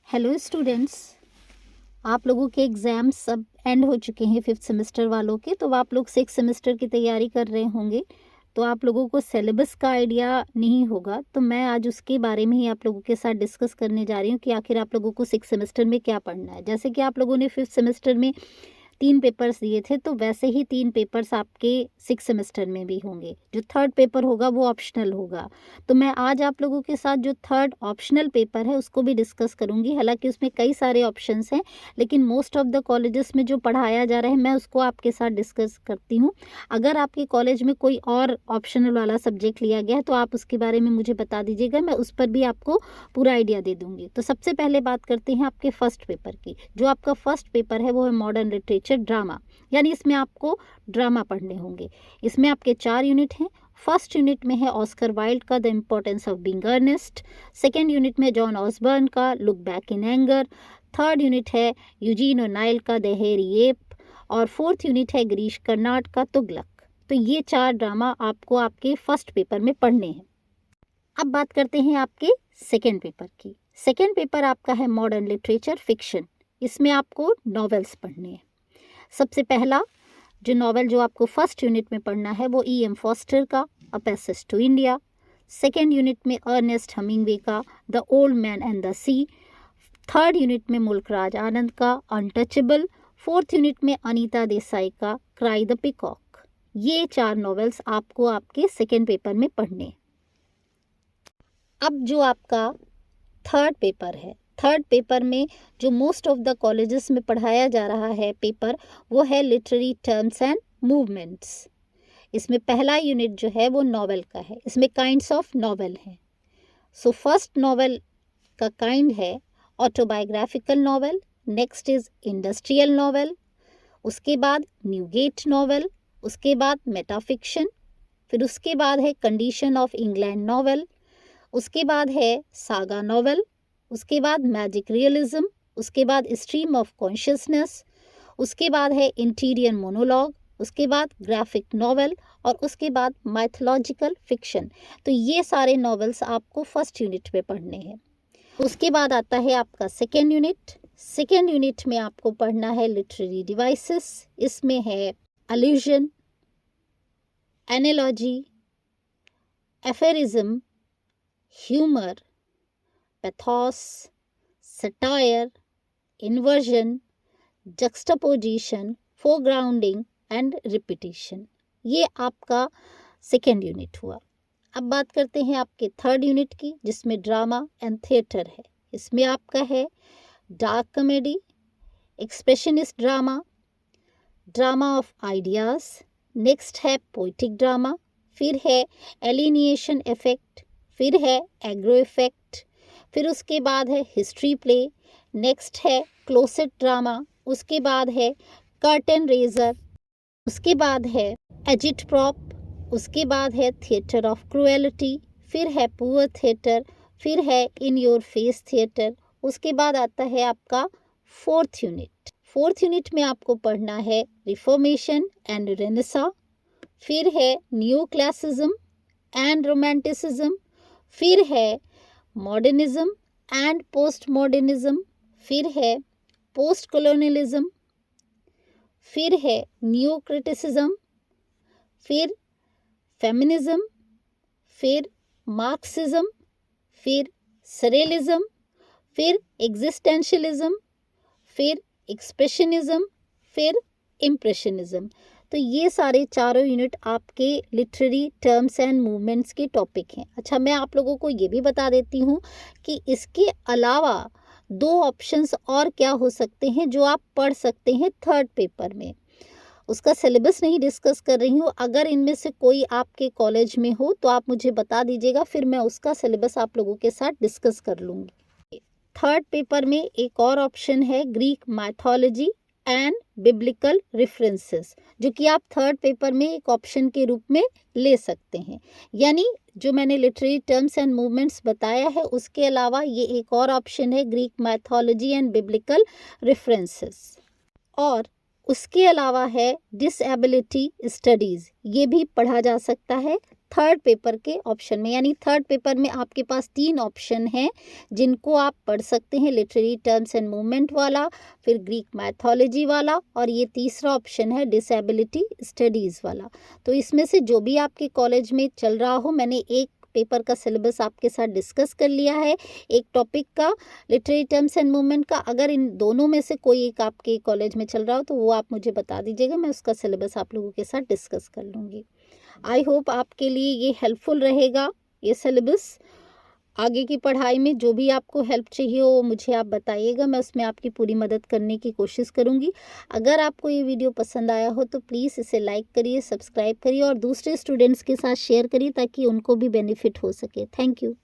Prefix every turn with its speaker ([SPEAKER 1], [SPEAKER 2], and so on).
[SPEAKER 1] Hello students, आप लोगों के एग्ज़ाम्स सब एंड हो चुके हैं 5th सेमेस्टर वालों के। तो आप लोग 6th सेमेस्टर की तैयारी कर रहे होंगे, तो आप लोगों को सिलेबस का आइडिया नहीं होगा। तो मैं आज उसके बारे में ही आप लोगों के साथ डिस्कस करने जा रही हूँ कि आखिर आप लोगों को 6th सेमेस्टर में क्या पढ़ना है। जैसे कि आप लोगों ने 5th सेमेस्टर में 3 पेपर्स दिए थे, तो वैसे ही 3 पेपर्स आपके 6th सेमेस्टर में भी होंगे। जो थर्ड पेपर होगा वो ऑप्शनल होगा। तो मैं आज आप लोगों के साथ जो थर्ड ऑप्शनल पेपर है उसको भी डिस्कस करूंगी। हालांकि उसमें कई सारे ऑप्शंस हैं, लेकिन मोस्ट ऑफ द कॉलेजेस में जो पढ़ाया जा रहा है मैं उसको आपके साथ डिस्कस करती हूँ। अगर आपके कॉलेज में कोई और ऑप्शनल वाला सब्जेक्ट लिया गया है तो आप उसके बारे में मुझे बता दीजिएगा, मैं उस पर भी आपको पूरा आइडिया दे दूंगी। तो सबसे पहले बात करते हैं आपके फर्स्ट पेपर की। जो आपका फर्स्ट पेपर है वो है मॉडर्न लिटरेचर ड्रामा, यानी इसमें आपको ड्रामा पढ़ने होंगे। इसमें आपके 4 यूनिट हैं। फर्स्ट यूनिट में है ऑस्कर वाइल्ड का the importance of being earnest. Second unit में जॉन ऑसबर्न का look back in anger. Third unit है यूजीन ओनाइल का द हेरी एप। और फोर्थ यूनिट है गिरीश कर्नाड का तुगलक। तो ये 4 ड्रामा आपको आपके फर्स्ट पेपर में पढ़ने हैं। अब बात करते हैं आपके सेकेंड पेपर की। सेकेंड पेपर आपका है मॉडर्न लिटरेचर फिक्शन। इसमें आपको नॉवेल्स पढ़ने हैं। सबसे पहला जो नॉवेल जो आपको फर्स्ट यूनिट में पढ़ना है वो E.M. फॉस्टर का a passage to India. Second unit में अर्नेस्ट हमिंगवे का the old man and the C. Third unit में मुल्कराज आनंद का अनटचेबल। फोर्थ यूनिट में अनीता देसाई का क्राई द पिकॉक। ये 4 नॉवेल्स आपको आपके सेकेंड पेपर में पढ़ने हैं। अब जो आपका थर्ड पेपर है, थर्ड पेपर में जो मोस्ट ऑफ द कॉलेजेस में पढ़ाया जा रहा है पेपर वो है लिटरेरी टर्म्स एंड मूवमेंट्स। इसमें पहला यूनिट जो है वो नॉवेल का है। इसमें काइंड्स ऑफ नॉवेल हैं। सो फर्स्ट नॉवेल का काइंड है autobiographical novel. Next is industrial novel. उसके बाद न्यूगेट नॉवेल। उसके बाद मेटाफिक्शन। फिर उसके बाद है कंडीशन ऑफ इंग्लैंड नॉवेल। उसके बाद है सागा नॉवेल। उसके बाद मैजिक रियलिज्म। उसके बाद स्ट्रीम ऑफ कॉन्शियसनेस। उसके बाद है इंटीरियर मोनोलॉग। उसके बाद ग्राफिक नॉवेल और उसके बाद माइथोलॉजिकल फिक्शन। तो ये सारे नॉवेल्स आपको फर्स्ट यूनिट में पढ़ने हैं। उसके बाद आता है आपका सेकेंड यूनिट। सेकेंड यूनिट में आपको पढ़ना है लिटरेरी डिवाइसेस। इसमें है allusion, analogy, aphorism, humour, pathos, satire, inversion, juxtaposition, foregrounding and repetition. ये आपका सेकेंड यूनिट हुआ। अब बात करते हैं आपके थर्ड यूनिट की, जिसमें ड्रामा एंड थिएटर है। इसमें आपका है dark comedy, expressionist drama, drama of ideas. Next है पोइटिक ड्रामा। फिर है एलिनिएशन इफेक्ट। फिर है एग्रो इफेक्ट। फिर उसके बाद है हिस्ट्री प्ले। नेक्स्ट है क्लोसेट ड्रामा। उसके बाद है कर्टन रेजर। उसके बाद है एजिट प्रॉप। उसके बाद है थिएटर ऑफ क्रुएलिटी। फिर है पुअर थिएटर। फिर है इन योर फेस थिएटर। उसके बाद आता है आपका फोर्थ यूनिट। फोर्थ यूनिट में आपको पढ़ना है रिफॉर्मेशन एंड रेनेसा। फिर है न्यू क्लासिज्म एंड रोमांटिसिज्म। फिर है मॉडर्निज्म एंड पोस्ट मॉडर्निज्म। फिर है पोस्ट कॉलोनियलिज्म। फिर है न्यू क्रिटिसिज्म। फिर फेमिनिज्म। फिर मार्क्सिज्म। फिर सरेलिज्म। फिर एग्जिस्टेंशलिज्म। फिर एक्सप्रेशनिज्म। फिर इम्प्रेशनिज्म। तो ये सारे चारों यूनिट आपके लिटरेरी टर्म्स एंड मूवमेंट्स के टॉपिक हैं। अच्छा, मैं आप लोगों को ये भी बता देती हूँ कि इसके अलावा 2 ऑप्शंस और क्या हो सकते हैं जो आप पढ़ सकते हैं थर्ड पेपर में। उसका सिलेबस नहीं डिस्कस कर रही हूँ। अगर इनमें से कोई आपके कॉलेज में हो तो आप मुझे बता दीजिएगा, फिर मैं उसका सिलेबस आप लोगों के साथ डिस्कस कर लूँगी। थर्ड पेपर में एक और ऑप्शन है Greek mythology and biblical references, जो कि आप थर्ड पेपर में एक ऑप्शन के रूप में ले सकते हैं। यानी जो मैंने लिटरेरी टर्म्स एंड मूवमेंट्स बताया है उसके अलावा ये एक और ऑप्शन है Greek mythology and biblical references. और उसके अलावा है डिसेबिलिटी स्टडीज़, ये भी पढ़ा जा सकता है थर्ड पेपर के ऑप्शन में, यानी थर्ड पेपर में आपके पास 3 ऑप्शन हैं जिनको आप पढ़ सकते हैं, लिटरेरी टर्म्स एंड मूवमेंट वाला, फिर ग्रीक मैथोलॉजी वाला, और ये तीसरा ऑप्शन है डिसेबिलिटी स्टडीज़ वाला। तो इसमें से जो भी आपके कॉलेज में चल रहा हो, मैंने एक पेपर का सिलेबस आपके साथ डिस्कस कर लिया है, एक टॉपिक का लिटरेरी टर्म्स एंड मूवमेंट का। अगर इन दोनों में से कोई एक आपके कॉलेज में चल रहा हो तो वो आप मुझे बता दीजिएगा, मैं उसका सिलेबस आप लोगों के साथ डिस्कस कर लूँगी। आई होप आपके लिए ये हेल्पफुल रहेगा, ये सिलेबस। आगे की पढ़ाई में जो भी आपको हेल्प चाहिए हो मुझे आप बताइएगा, मैं उसमें आपकी पूरी मदद करने की कोशिश करूँगी। अगर आपको ये वीडियो पसंद आया हो तो प्लीज़ इसे लाइक करिए, सब्सक्राइब करिए और दूसरे स्टूडेंट्स के साथ शेयर करिए ताकि उनको भी बेनिफिट हो सके। Thank you.